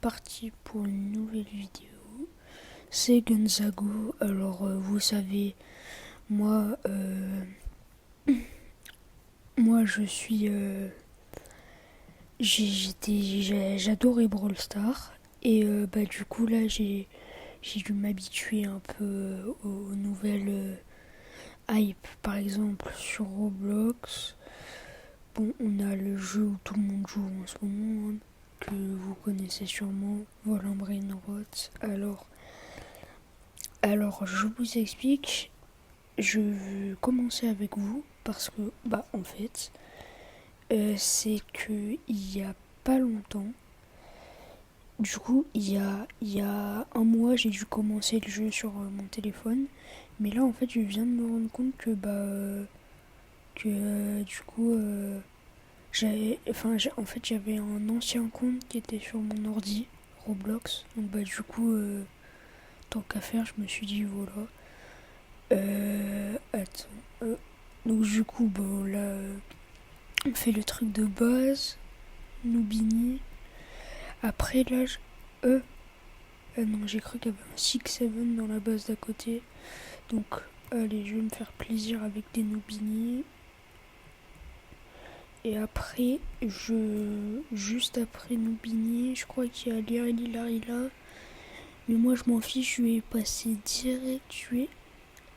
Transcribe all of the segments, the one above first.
Parti pour une nouvelle vidéo. C'est Gonzago. Alors, vous savez, moi, moi, je suis, j'adorais Brawl Stars et du coup là, j'ai dû m'habituer un peu aux nouvelles hype. Par exemple, sur Roblox, bon, on a le jeu où tout le monde joue en ce moment, hein, que vous connaissez sûrement, Volant Brainrot. Alors, je vous explique. Je veux commencer avec vous parce que, en fait, c'est que il y a pas longtemps, du coup, il y a un mois, j'ai dû commencer le jeu sur mon téléphone. Mais là, en fait, je viens de me rendre compte que, du coup, en fait, j'avais un ancien compte qui était sur mon ordi, Roblox. Donc, du coup, tant qu'à faire, je me suis dit, voilà. Attends. Donc du coup, bon, là, on fait le truc de base, Noobini. Après, là, non, j'ai cru qu'il y avait un 6-7 dans la base d'à côté. Donc, allez, je vais me faire plaisir avec des Noobini. Et après, juste après Noobini, je crois qu'il y a Lirili Larila. Mais moi, je m'en fiche, je vais passer direct.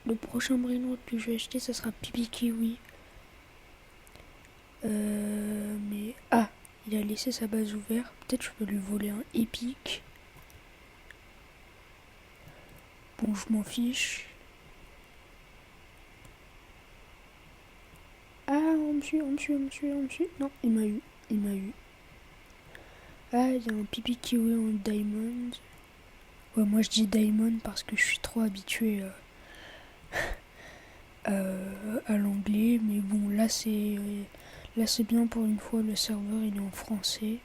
Le prochain brainrot que je vais acheter, ça sera Pipi Kiwi. Mais. Ah, il a laissé sa base ouverte. Peut-être je peux lui voler un épique. Bon, je m'en fiche. Ah, on me suit. Non, il m'a eu. Ah, il y a un pipi kiwi en diamond. Ouais, moi je dis diamond parce que je suis trop habitué à l'anglais. Mais bon, là c'est bien pour une fois, le serveur il est en français.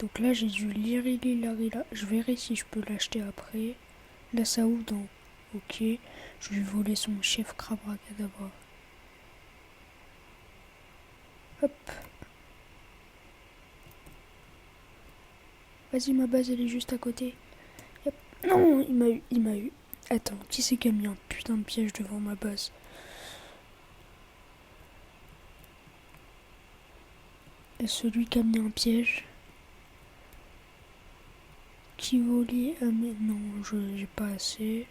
Donc là j'ai dû lire là. Je verrai si je peux l'acheter après. Là ça ouvre dans... Ok, je vais voler son chef Crabra-Cadabra. Hop. Vas-y, ma base elle est juste à côté. Hop. Non, il m'a eu. Attends, qui c'est qui a mis un putain de piège devant ma base? Et celui qui a mis un piège. Qui volait? Ah mais non, j'ai pas assez.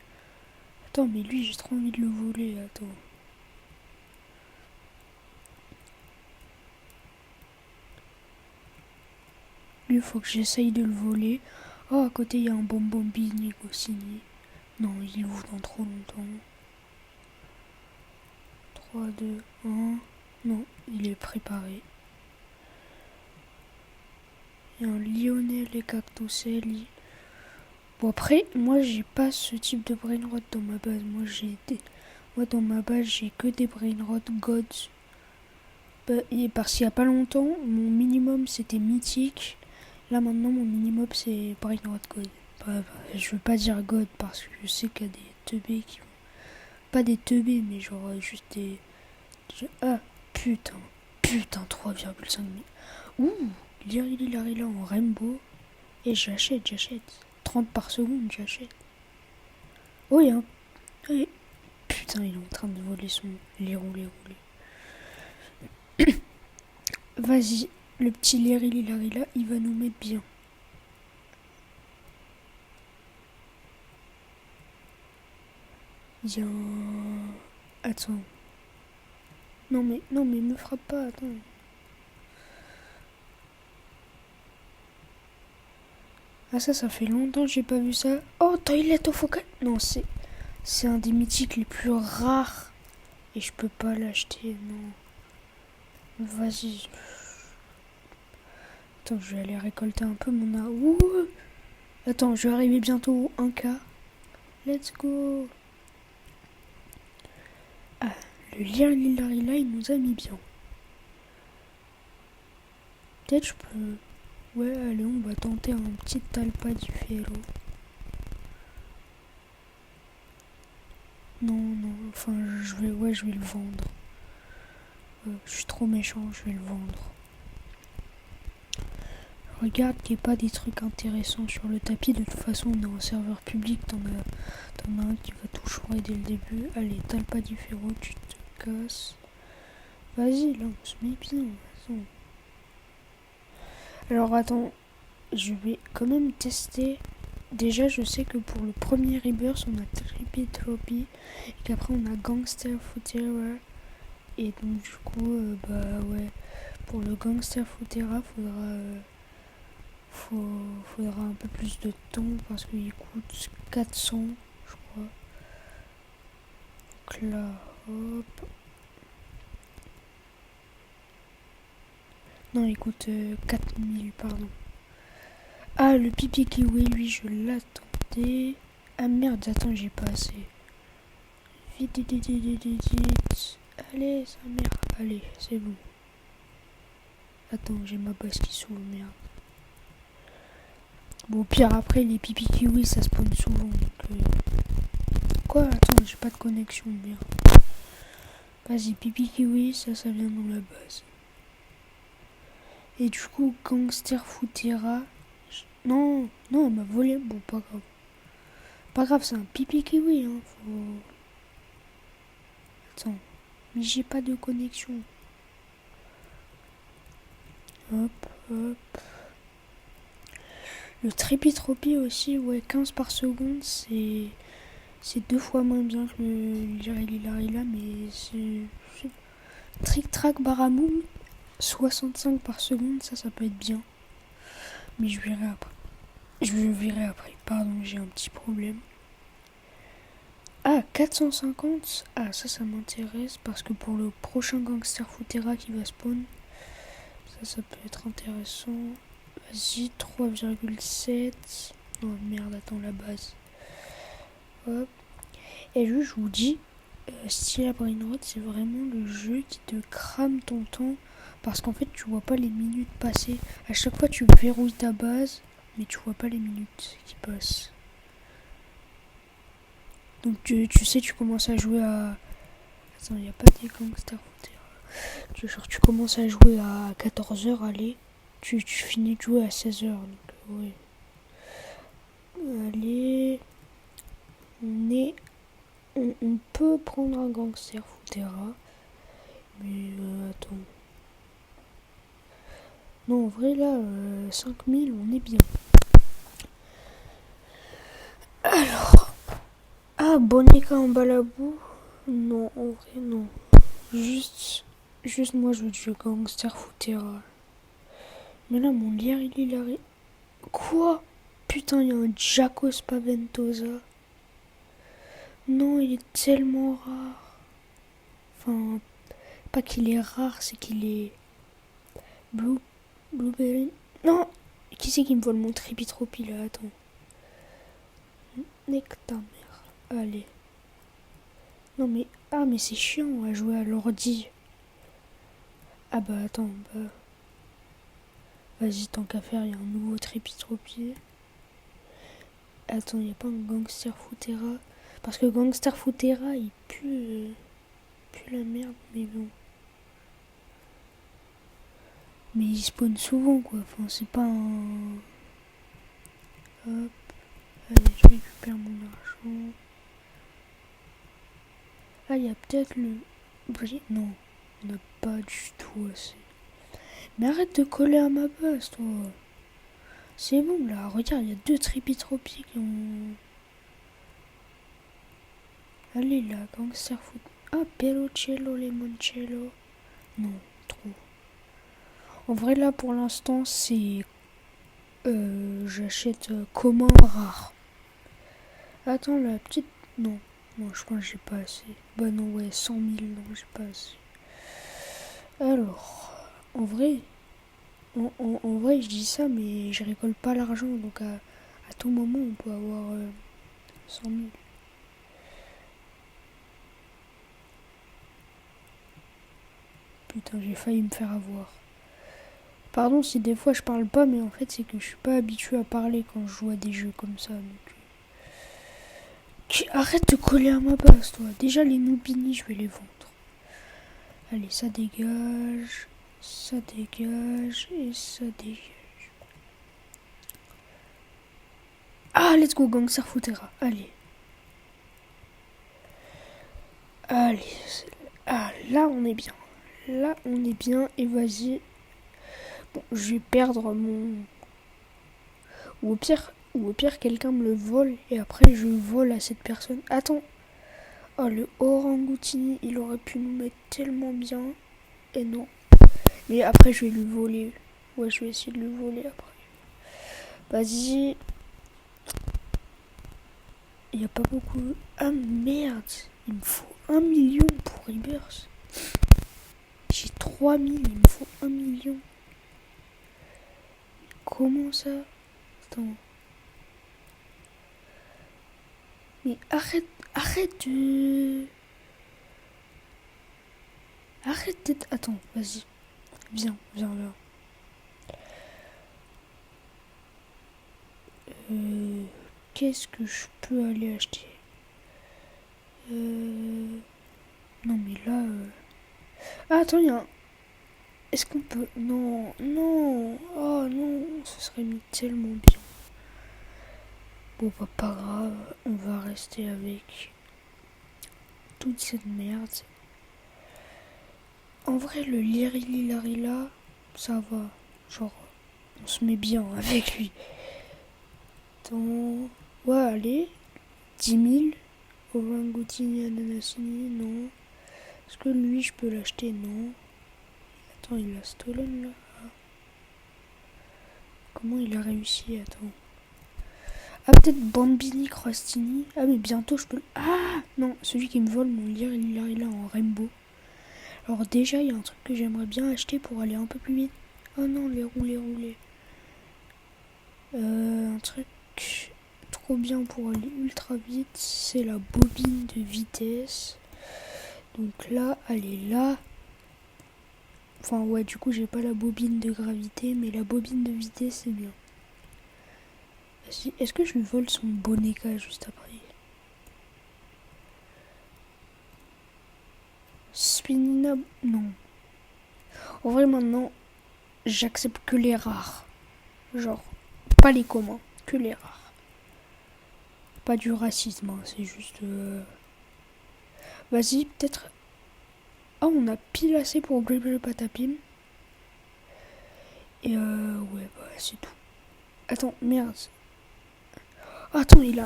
Attends, mais lui j'ai trop envie de le voler, attends. Lui faut que j'essaye de le voler. Oh, à côté il y a un bonbon Bini Goscinny. Non, il ouvre dans trop longtemps. 3, 2, 1. Non, il est préparé. Il y a un Lionel et Cactusel. Bon après, moi j'ai pas ce type de brainrot dans ma base. Moi dans ma base j'ai que des brainrot gods. Et parce qu'il y a pas longtemps, mon minimum c'était mythique. Là maintenant mon minimum c'est brainrot god. Je veux pas dire god parce que je sais qu'il y a des teubés qui vont... Pas des teubés mais genre juste des... Ah putain, 3,5 000. Ouh, il est là en rainbow. Et j'achète. 30 par seconde, j'achète. Oh, il y a un... Oh, putain, il est en train de voler son... Les rouler. Vas-y, le petit Larry là, il va nous mettre bien. Il y a un... Attends. Non mais me frappe pas, attends. Ah ça fait longtemps que j'ai pas vu ça. Oh, toilette au focal. Non, c'est un des mythiques les plus rares. Et je peux pas l'acheter, non. Vas-y. Attends, je vais aller récolter un peu mon a. Ouh. Attends, je vais arriver bientôt au 1K. Let's go. Ah, le Lirili là, il nous a mis bien. Peut-être je peux... Ouais, allez, on va tenter un petit talpa du Félo. Non, enfin, je vais le vendre. Je suis trop méchant, je vais le vendre. regarde qu'il n'y ait pas des trucs intéressants sur le tapis. De toute façon, on est en serveur public, t'en as un qui va tout chourer dès le début. Allez, t'as le pas différent, tu te casses. Vas-y, là, on se met bien. Attends. Alors, attends, je vais quand même tester. Déjà, je sais que pour le premier Rebirth, on a Trippy Troppy, et qu'après, on a Gangster Futera. Et donc, du coup, bah ouais, pour le Gangster Futera, faudra un peu plus de temps parce qu'il coûte 400, je crois. Donc là, hop. Non, il coûte 4000, pardon. Ah, le pipi kiwi, lui, je l'attendais. Ah merde, attends, j'ai pas assez. Vite, vite, vite, vite, vite, vite. Allez, sa mère. Allez, c'est bon. Attends, j'ai ma base qui s'ouvre, merde. Bon, au pire, après, les pipi kiwi, ça spawn souvent. Donc, Quoi? Attends, j'ai pas de connexion, merde. Vas-y, pipi kiwi, ça vient dans la base. Et du coup, Gangster Futera. Non, elle m'a volé. Bon, pas grave. Pas grave, c'est un pipi kiwi, hein. Attends, mais j'ai pas de connexion. Hop, hop. Le Trépitropi aussi, ouais, 15 par seconde, c'est 2 fois moins bien que le Lirililarila, mais c'est Trick Track Baramoum, 65 par seconde, ça peut être bien. Mais je verrai après. Pardon, j'ai un petit problème. Ah, 450. Ah, ça m'intéresse parce que pour le prochain Gangster Futera qui va spawn, ça peut être intéressant. Vas-y, 3,7. Oh merde, attends la base. Hop. Et je vous dis, Steel Brainrot, c'est vraiment le jeu qui te crame ton temps parce qu'en fait, tu vois pas les minutes passer. À chaque fois, tu verrouilles ta base, mais tu vois pas les minutes qui passent. Donc, tu sais, tu commences à jouer à. Attends, il a pas des gangsters. Tu commences à jouer à 14h, allez. Tu finis de jouer à 16h. Donc, ouais. Allez. On peut prendre un Gangster Futera. Mais attends. Non, en vrai, là, 5000, on est bien. Alors. Ah, Boneka en balabou. Non, en vrai, non. Juste moi, je veux du Gangster Futera. Mais là, mon lien, il est. Quoi? Putain, il y a un Jaco Spaventosa. Non, il est tellement rare. Enfin, pas qu'il est rare, c'est qu'il est. Blueberry. Non! Qui c'est qui me vole mon Trépitropi là? Attends. Nique ta mère. Allez. Non mais. Ah, mais c'est chiant à jouer à l'ordi. Ah bah attends, bah. Vas-y, tant qu'à faire, il y a un nouveau Trépitropi. Attends, il n'y a pas un Gangster Futera. Parce que Gangster Futera, il pue la merde, mais bon. Mais il spawn souvent, quoi. Enfin, c'est pas un. Hop. Allez, je récupère mon argent. Ah, il y a peut-être le. Non, on n'a pas du tout assez. Mais arrête de coller à ma base, toi. C'est bon, là. Regarde, il y a 2 Trépitropies qui ont. Allez, là, Gangster Foot. Ah, Pelocello, Limoncello. Non, trop. En vrai, là, pour l'instant, c'est. J'achète commun rare. Attends, la petite. Non, je pense que j'ai pas assez. Bah non, ouais, 100 000, non, j'ai pas assez. Alors, en vrai, en vrai, je dis ça, mais je récolte pas l'argent, donc à tout moment, on peut avoir 100 000. Putain, j'ai failli me faire avoir. Pardon si des fois je parle pas, mais en fait, c'est que je suis pas habitué à parler quand je joue à des jeux comme ça. Donc. Arrête de coller à ma base, toi. Déjà, les Noobini, je vais les vendre. Allez, ça dégage et ça dégage. Ah, let's go, Gangster Futera. Allez. Allez. Ah, là, on est bien. Là, on est bien. Et vas-y. Bon, je vais perdre mon... Ou au pire, quelqu'un me le vole. Et après, je vole à cette personne. Attends. Oh, le Orangoutini, il aurait pu nous mettre tellement bien. Et non. Mais après, je vais lui voler. Ouais, je vais essayer de lui voler après. Vas-y. Il n'y a pas beaucoup... Ah merde. Il me faut 1 million pour Rebirth. J'ai 3000, il me faut 1 million. Comment ça? Attends. Mais arrête de... Arrête d'être... Attends, vas-y. Viens. Qu'est-ce que je peux aller acheter? Non mais là... Ah attends, il y a un... Est-ce qu'on peut... Non. Oh non, ça serait mis tellement bien. Bon bah pas grave, on va rester avec toute cette merde. En vrai, le Lirilarila, ça va. Genre, on se met bien avec lui. Attends... Ouais, allez. 10 000. Orangoutini, Ananasini, non. Est-ce que lui, je peux l'acheter? Non. Attends, il a stolen là. Comment il a réussi? Attends. Ah, peut-être Bambini Crostini. Ah, mais bientôt je peux... Ah non, celui qui me vole mon Lirilarila en rainbow. Alors déjà, il y a un truc que j'aimerais bien acheter pour aller un peu plus vite. Oh non, les rouler. Un truc trop bien pour aller ultra vite, c'est la bobine de vitesse. Donc là, elle est là. Enfin ouais, du coup, j'ai pas la bobine de gravité, mais la bobine de vitesse, c'est bien. Est-ce que je lui vole son boneka juste après? Spinina... Non. En vrai, maintenant, j'accepte que les rares. Genre, pas les communs, que les rares. Pas du racisme, hein, c'est juste... Vas-y, peut-être... Ah, on a pile assez pour Dribble Patapim. Et ouais, bah c'est tout. Attends, merde. Attends, il a...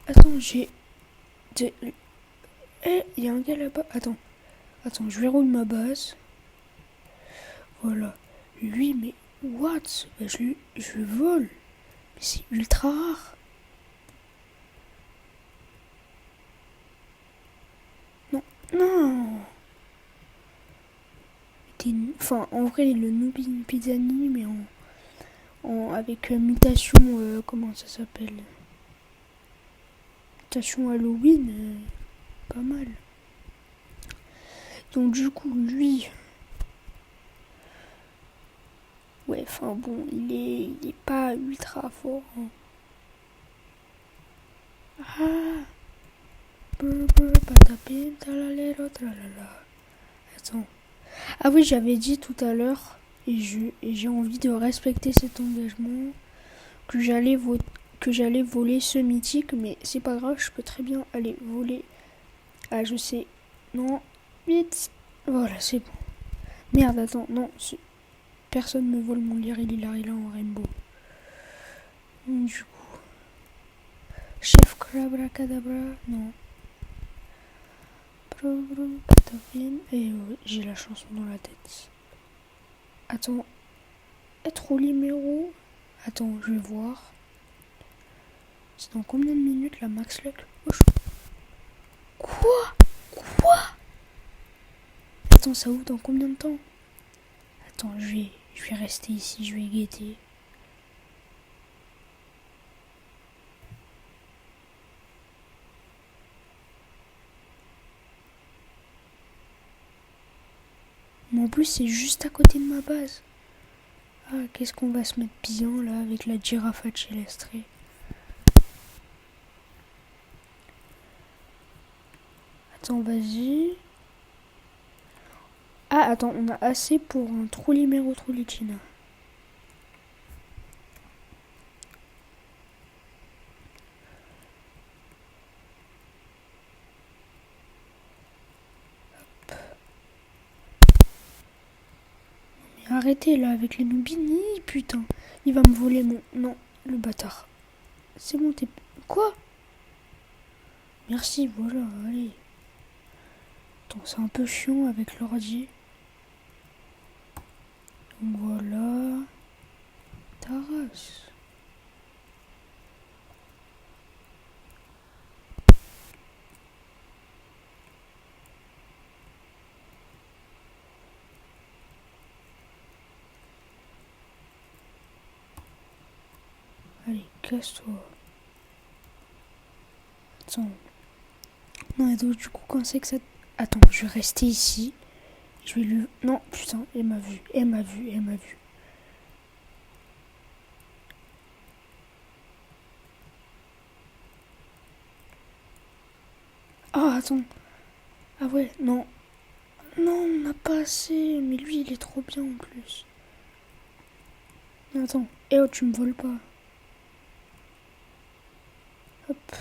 Attends, j'ai... Il y a un gars là-bas. Attends, je verrouille ma base. Voilà. Lui, mais... What? Bah, je le vole. Mais c'est ultra rare. Non. Enfin, en vrai, le Nubin Pizzani, mais avec mutation... comment ça s'appelle? Mutation Halloween. Pas mal. Donc du coup, lui... Ouais, enfin bon, il est pas ultra fort. Hein. Ah. Attends. Ah oui, j'avais dit tout à l'heure, et j'ai envie de respecter cet engagement, que j'allais voler ce mythique, mais c'est pas grave, je peux très bien aller voler. Ah, je sais. Non, vite. Voilà, c'est bon. Merde, attends, non, personne me vole mon Lirilarila en rainbow. Du coup, Chef Crabra-Cadabra, non. Et j'ai la chanson dans la tête. Attends, être au numéro. Attends, je vais voir. C'est dans combien de minutes la Max Luck? Quoi? Attends, ça ouvre dans combien de temps? Attends, je vais rester ici, je vais guetter. Mais en plus, c'est juste à côté de ma base. Ah, qu'est-ce qu'on va se mettre bien là avec la girafe chez l'Estrée. Attends, vas-y. Ah, attends, on a assez pour un Trollimero Trollicina. arrêtez là avec les Nubini, putain. Il va me voler mon... Non, le bâtard. C'est bon, t'es... Quoi? Merci, voilà, allez. Attends, c'est un peu chiant avec l'ordi. Donc voilà. Ta race. Allez, casse-toi. Attends. Non, et donc, du coup, quand c'est que ça... Attends, je vais rester ici. Je vais lui... Non, putain, elle m'a vu. Elle m'a vu, elle m'a vu. Ah, attends. Ah ouais, non. Non, on n'a pas assez. Mais lui, il est trop bien en plus. Non, attends. Eh oh, tu me voles pas. Hop.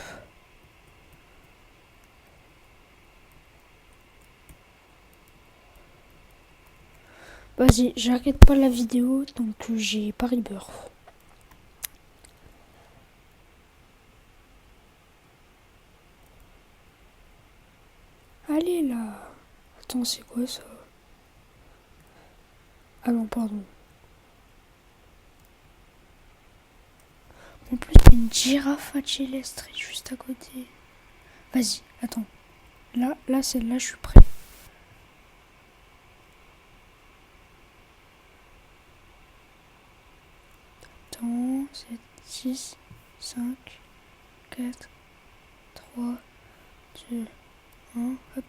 Vas-y, j'arrête pas la vidéo, donc j'ai Paris Beurre. Allez là. Attends, c'est quoi ça? Ah non, pardon. En plus, il y a une girafe à Célestre juste à côté. Vas-y, attends. Là, celle-là, je suis prêt. Attends, 7, 6, 5, 4, 3, 2, 1, hop.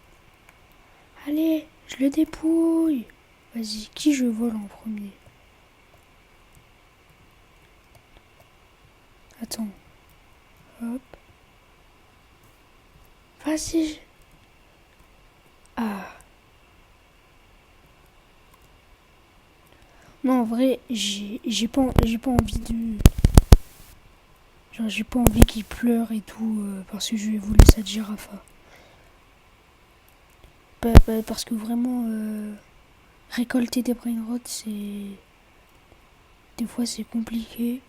Allez, je le dépouille. Vas-y, qui je vole en premier? Attends. Hop. Vas-y. Ah. Non, en vrai, j'ai pas envie de... Genre, j'ai pas envie qu'il pleure et tout, parce que je lui ai volé sa girafe. Parce que vraiment, récolter des brainrots, c'est... Des fois, c'est compliqué.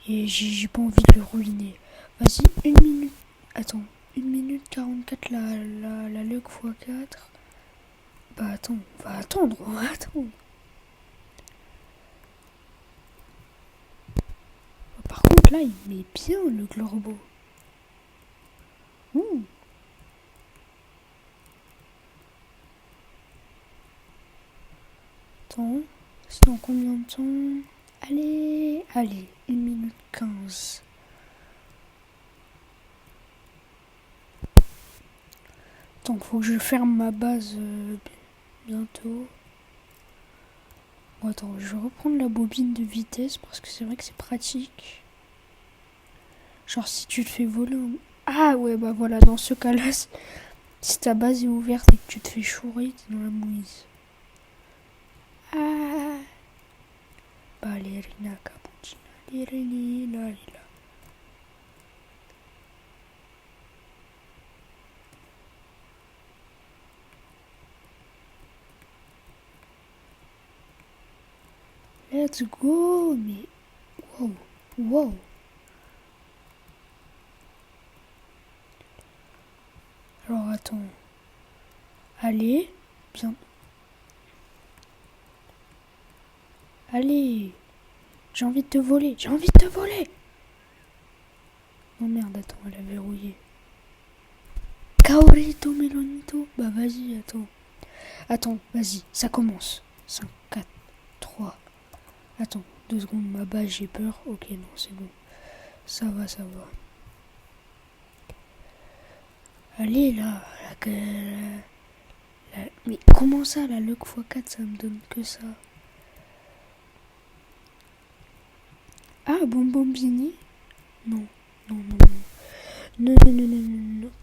Et j'ai pas envie de le ruiner. Vas-y, 1 minute... Attends, 1 minute 44 la luck x4. Bah attends, on va attendre. Par contre, là, il met bien le glorbo. Ouh. Attends, c'est dans combien de temps? Allez, 1 minute 15. Attends, faut que je ferme ma base bientôt. Bon, attends, je vais reprendre la bobine de vitesse parce que c'est vrai que c'est pratique. Genre, si tu te fais voler... Ah ouais, bah voilà, dans ce cas-là, si ta base est ouverte et que tu te fais chourer, t'es dans la mouise. Ah. Ballerina cappuccina, lirili, la. Let's go, mais... Wow. Alors, attends. Allez, bien... Allez. J'ai envie de te voler. Oh merde, attends, elle a verrouillé. Kaorito Melonito. Bah vas-y, attends. Attends, vas-y, ça commence. 5, 4, 3. Attends, 2 secondes, ma base, j'ai peur. Ok, non, c'est bon. Ça va. Allez, là. Mais comment ça, la luck x4, ça me donne que ça? Ah, Bonbonbini? Non.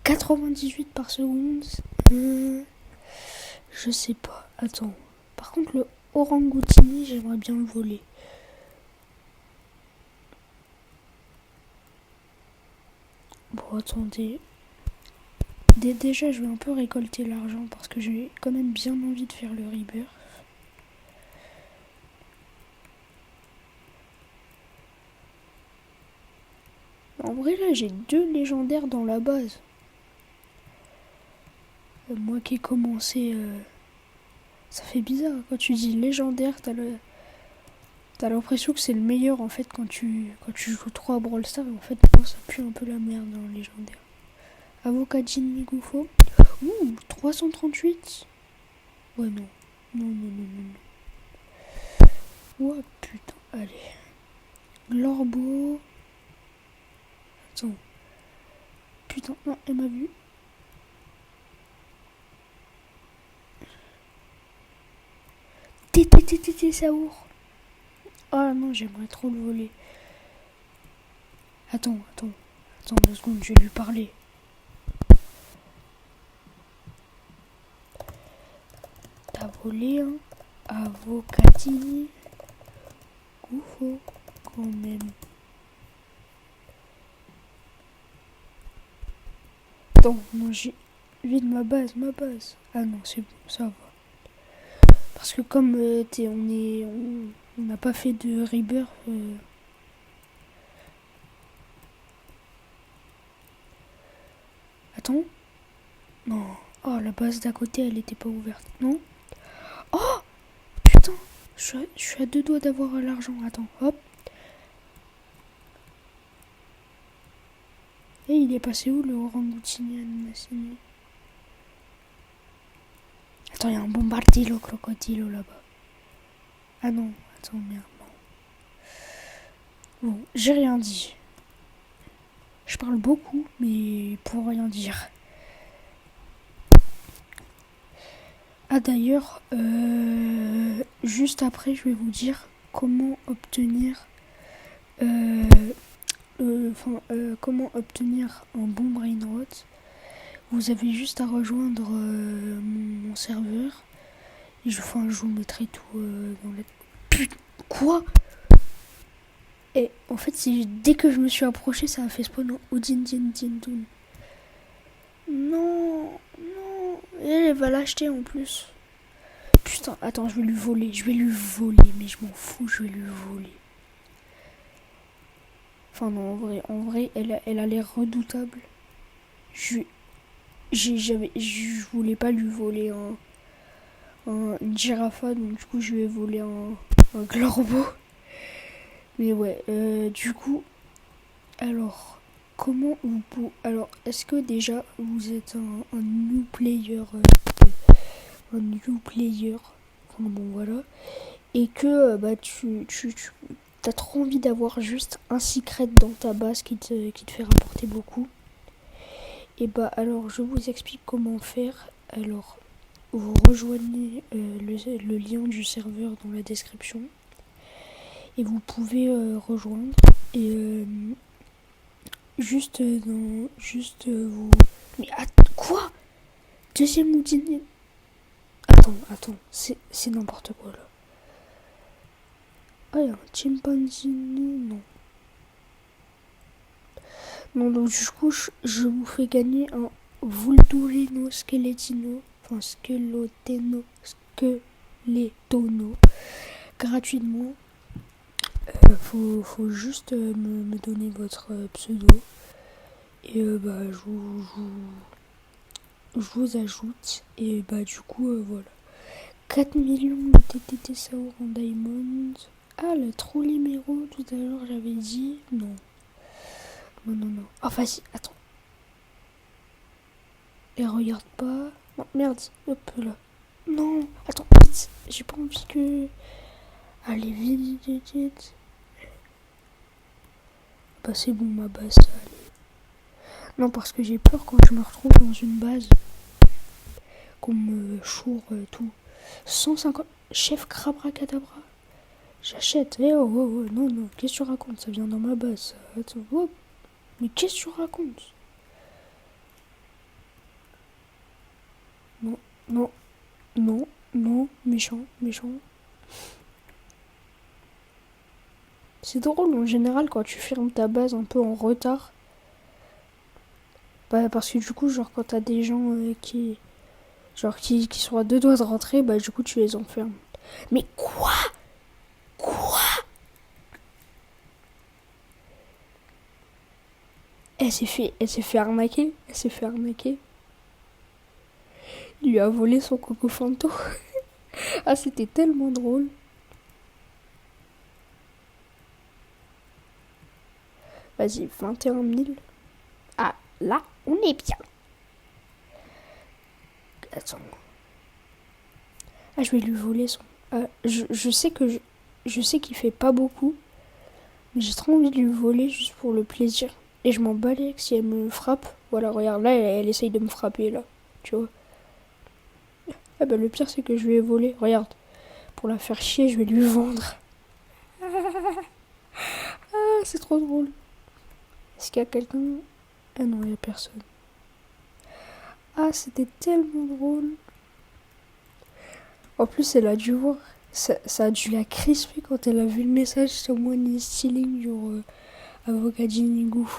98 par seconde. Je sais pas. Attends. Par contre, le Orangoutini, j'aimerais bien le voler. Bon, attendez. Déjà, je vais un peu récolter l'argent parce que j'ai quand même bien envie de faire le rebirth. En vrai, là, j'ai 2 légendaires dans la base. Moi qui ai commencé... Ça fait bizarre. Quand tu dis légendaire, t'as l'impression que c'est le meilleur, en fait, quand tu joues trop à Brawl Stars. En fait, moi, ça pue un peu la merde dans le légendaire. Avocat Jinny Goufo. Ouh, 338. Ouais, non. Non. Oh, putain. Allez. Glorbo. Attends. Putain, non, elle m'a vu. Tété, Saour. Oh non, j'aimerais trop le voler. Attends, 2 secondes, je vais lui parler. T'as volé un Avocatini Goufo quand même. Attends, non, j'ai vide ma base. Ah non, c'est bon, ça va. Parce que comme on n'a pas fait de rebirth. Attends. Non. Oh, la base d'à côté, elle était pas ouverte. Non. Oh putain. Je suis à 2 doigts d'avoir l'argent. Attends, hop. Et il est passé où le orangoutinien? Attends, il y a un bombardilo crocodilo là-bas. Ah non, attends, merde, non. Bon, j'ai rien dit. Je parle beaucoup, mais pour rien dire. Ah d'ailleurs, juste après, je vais vous dire comment obtenir... comment obtenir un bon brainrot. Vous avez juste à rejoindre mon serveur. Et je vous mettrai tout dans la... Putain, quoi? Et en fait, dès que je me suis approché, ça a fait spawn en Odin Dun. Non. Et elle va l'acheter en plus. Putain, attends, je vais lui voler. Mais je m'en fous, je vais lui voler. Enfin non, en vrai, elle a l'air redoutable. Je voulais pas lui voler une girafa, donc du coup je lui ai volé un glorbo. Mais ouais, du coup, alors, alors, est-ce que déjà vous êtes un new player enfin bon voilà, et que tu t'as trop envie d'avoir juste un secret dans ta base qui te fait rapporter beaucoup. Et alors je vous explique comment faire. Alors vous rejoignez le lien du serveur dans la description et vous pouvez rejoindre et vous... Mais quoi? Deuxième Houdini. Attends, c'est n'importe quoi là. Ah, il y a un chimpanzini, non. Non, donc du coup, je vous fais gagner un Vulturino Skeletino, enfin Skeletono, gratuitement. Faut juste me donner votre pseudo. Et je vous ajoute. Et du coup, voilà. 4 millions de TTT Saur en Diamond. Ah, le Trollimero, tout à l'heure, j'avais dit. Non. Ah, vas-y, attends. Et regarde pas. Non, merde. Hop là. Non, attends, vite. J'ai pas envie que... Allez, vite. Bah, c'est bon, ma base, ça allait. Non, parce que j'ai peur quand je me retrouve dans une base qu'on me choure tout. 150... Chef Crabracadabra. J'achète. Non, qu'est-ce que tu racontes? Ça vient dans ma base. Attends, hop. Mais qu'est-ce que tu racontes? Non, méchant. C'est drôle en général quand tu fermes ta base un peu en retard. Parce que du coup, genre quand t'as des gens qui sont à 2 doigts de rentrer, du coup tu les enfermes. Mais quoi? Elle s'est fait arnaquer. Elle s'est fait arnaquer. Il lui a volé son Coco Fanto. Ah, c'était tellement drôle. Vas-y, 21 000. Ah, là, on est bien. Attends. Ah, je vais lui voler son... je sais je sais qu'il fait pas beaucoup. Mais j'ai trop envie de lui voler juste pour le plaisir. Et je m'en bats les si elle me frappe. Voilà, regarde, là, elle essaye de me frapper, là. Tu vois. Ah bah le pire, c'est que je lui ai volé. Regarde. Pour la faire chier, je vais lui vendre. Ah, c'est trop drôle. Est-ce qu'il y a quelqu'un? Ah non, il n'y a personne. Ah, c'était tellement drôle. En plus, elle a dû voir. Ça a dû la crisper quand elle a vu le message sur moi, ni styling, genre avocat Jinigou.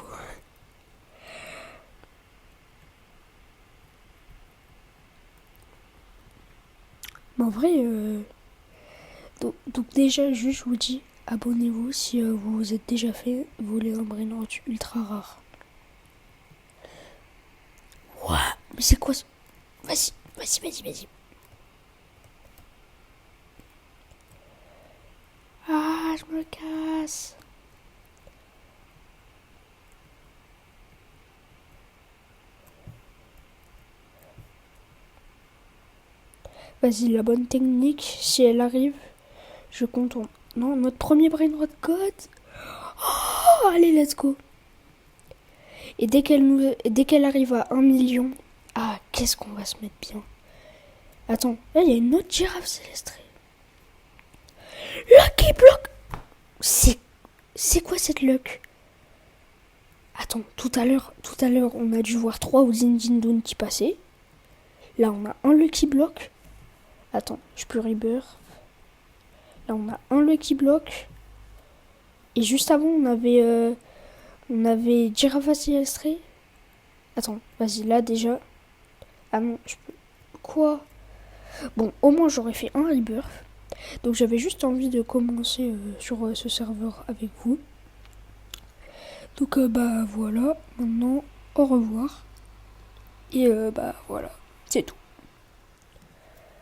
Mais en vrai, donc déjà, juste je vous dis, abonnez-vous si vous vous êtes déjà fait voler un brainrot ultra rare. Ouah, mais c'est quoi ça? Vas-y. Ah, je me casse. Vas-y, la bonne technique, si elle arrive, je contourne. Non, notre premier brainrot God. Oh, allez, let's go. Et dès qu'elle arrive à 1 million, ah, qu'est-ce qu'on va se mettre bien. Attends, là, il y a une autre girafe céleste. Lucky Block. C'est quoi cette luck? Attends, tout à l'heure, on a dû voir 3 Zinjin qui passaient. Là, on a un Lucky Block. Attends, je peux rebirth. Là, on a un Lucky Block. Et juste avant, on avait Girafa Célestre. Attends, vas-y, là, déjà. Ah non, je peux... Quoi? Bon, au moins, j'aurais fait un rebirth. Donc, j'avais juste envie de commencer sur ce serveur avec vous. Donc, bah, voilà. Maintenant, au revoir. Et bah, voilà. C'est tout.